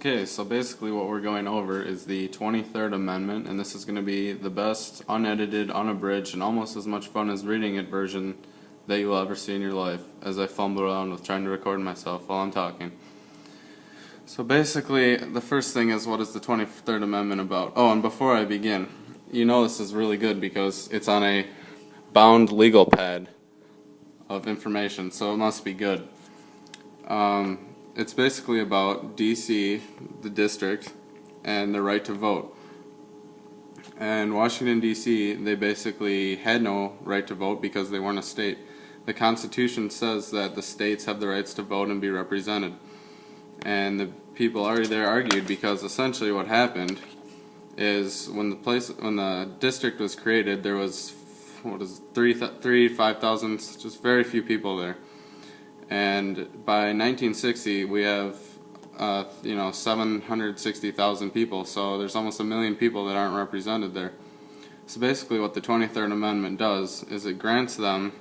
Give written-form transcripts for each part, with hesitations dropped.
Okay, so basically what we're going over is the 23rd Amendment, and this is going to be the best, unedited, unabridged, and almost as much fun as reading it version that you'll ever see in your life, as I fumble around with trying to record myself while I'm talking. So basically, the first thing is, what is the 23rd Amendment about? Oh, and before I begin, you know this is really good because it's on a bound legal pad of information, so it must be good. It's basically about D.C., the district, and the right to vote. And Washington, D.C., they basically had no right to vote because they weren't a state. The Constitution says that the states have the rights to vote and be represented. And the people already there argued because essentially what happened is when the district was created, there was 5,000, just very few people there. And by 1960, we have 760,000 people, so there's almost 1 million people that aren't represented there. So basically what the 23rd Amendment does is it grants them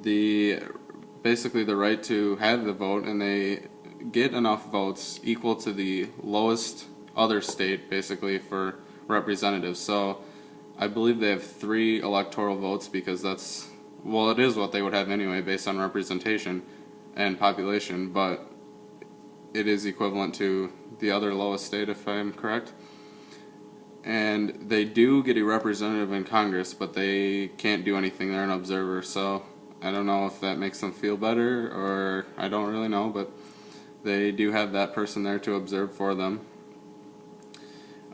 basically the right to have the vote, and they get enough votes equal to the lowest other state basically for representatives. So I believe they have 3 electoral votes because it is what they would have anyway based on representation and population, but it is equivalent to the other lowest state, if I'm correct. And they do get a representative in Congress, but they can't do anything. They're an observer, so I don't know if that makes them feel better, or I don't really know, but they do have that person there to observe for them.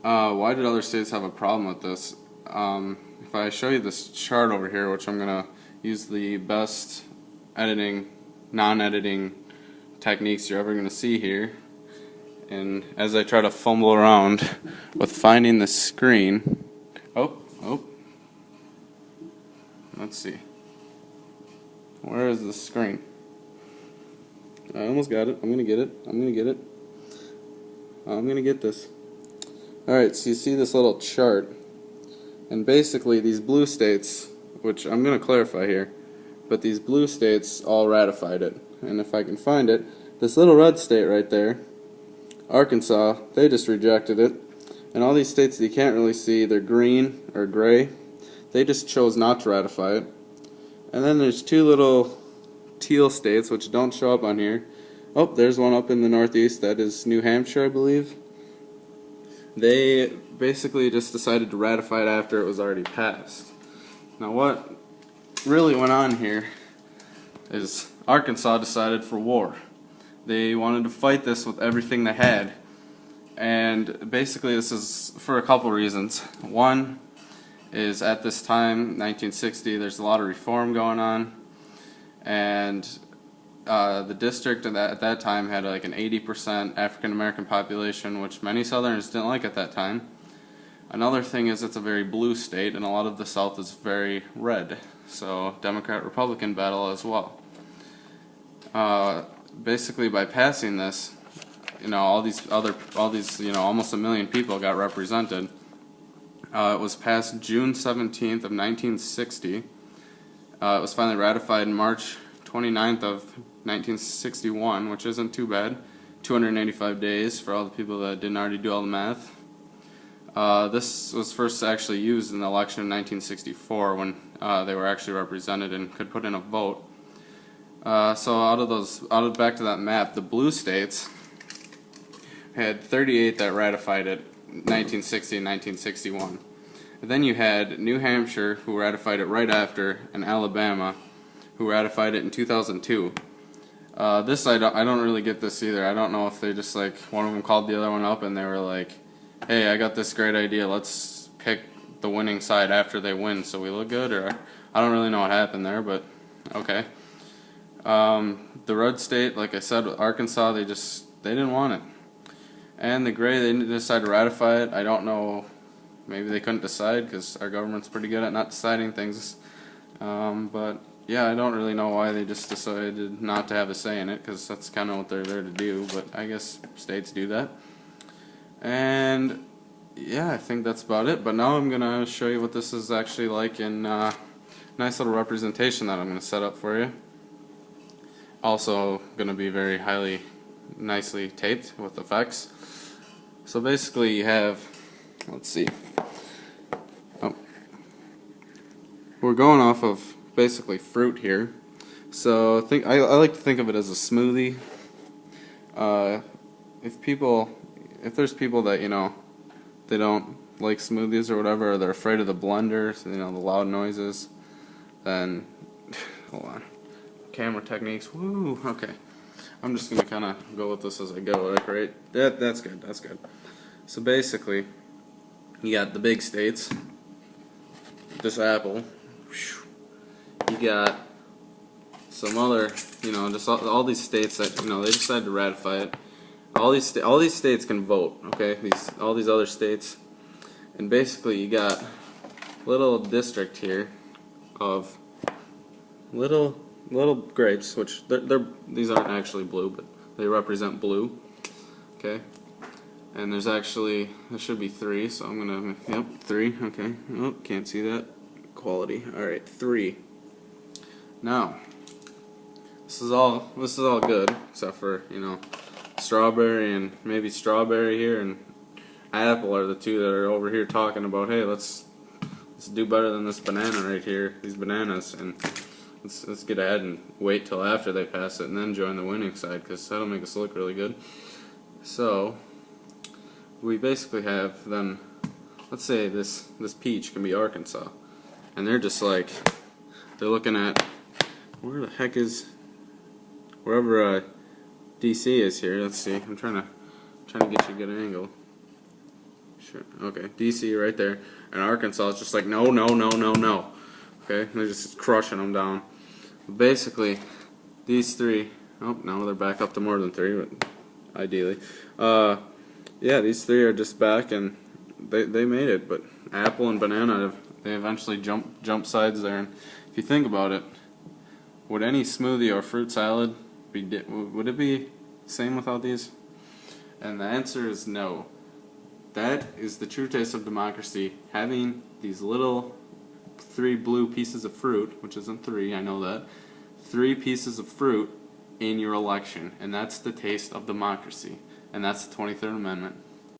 Why did other states have a problem with this? If I show you this chart over here, which I'm going to use the best non-editing techniques you're ever going to see here, and as I try to fumble around with finding the screen, let's see, where is the screen? I almost got it. I'm going to get it. I'm going to get this. Alright, so you see this little chart, and basically these blue states, which I'm going to clarify here, but these blue states all ratified it. And if I can find it, this little red state right there, Arkansas, they just rejected it. And all these states that you can't really see, they're green or gray, they just chose not to ratify it. And then there's 2 little teal states which don't show up on here. Oh, there's one up in the northeast, that is New Hampshire, I believe. They basically just decided to ratify it after it was already passed. Now what really went on here is Arkansas decided for war. They wanted to fight this with everything they had, and basically this is for a couple reasons. One is at this time, 1960, there's a lot of reform going on, and the district at that time had like an 80% African American population, which many Southerners didn't like at that time. Another thing is it's a very blue state, and a lot of the South is very red, so Democrat-Republican battle as well. Basically, by passing this, almost 1 million people got represented. It was passed June 17th of 1960. It was finally ratified in March 29th of 1961, which isn't too bad. 285 days for all the people that didn't already do all the math. This was first actually used in the election in 1964 when they were actually represented and could put in a vote. So back to that map, the blue states had 38 that ratified it in 1960 and 1961. And then you had New Hampshire, who ratified it right after, and Alabama, who ratified it in 2002. I don't really get this either. I don't know if they just one of them called the other one up and they were like, hey, I got this great idea, let's pick the winning side after they win so we look good, or I don't really know what happened there, but okay. The red state, like I said, Arkansas, they didn't want it. And the gray, they didn't decide to ratify it. I don't know, maybe they couldn't decide because our government's pretty good at not deciding things. But yeah, I don't really know why they just decided not to have a say in it, because that's kind of what they're there to do, but I guess states do that. And yeah, I think that's about it, but now I'm going to show you what this is actually like in nice little representation that I'm going to set up for you. Also going to be very highly nicely taped with effects. So basically you have, let's see, oh, we're going off of basically fruit here. So I like to think of it as a smoothie. If there's people that, they don't like smoothies or whatever, or they're afraid of the blender, the loud noises, then hold on, camera techniques, woo, okay. I'm just gonna kind of go with this as I go, right? That's good, that's good. So basically, you got the big states, this apple, you got some other, just all these states that, they decided to ratify it. All these states can vote, okay? All these other states, and basically you got a little district here of little grapes, which these aren't actually blue, but they represent blue, okay? And there should be 3, so I'm gonna, yep, 3, okay. Oh, can't see that. Quality. All right, 3. Now, this is all good, except for, strawberry and maybe strawberry here and apple are the 2 that are over here talking about, hey, let's do better than this banana right here, these bananas, and let's get ahead and wait till after they pass it and then join the winning side, because that'll make us look really good. So we basically have then, let's say this peach can be Arkansas, and they're just like, they're looking at where the heck is wherever DC is here. Let's see. I'm trying to get you a good angle. Sure. Okay, DC right there, and Arkansas is just like no, no, no, no, no. Okay, they're just crushing them down. Basically, these 3. Oh, now they're back up to more than 3, but ideally, yeah, these 3 are just back, and they made it. But apple and banana, they eventually jump sides there. And if you think about it, would any smoothie or fruit salad would it be the same without these? And the answer is no. That is the true taste of democracy, having these little 3 blue pieces of fruit, which isn't 3, I know that, 3 pieces of fruit in your election, and that's the taste of democracy, and that's the 23rd Amendment.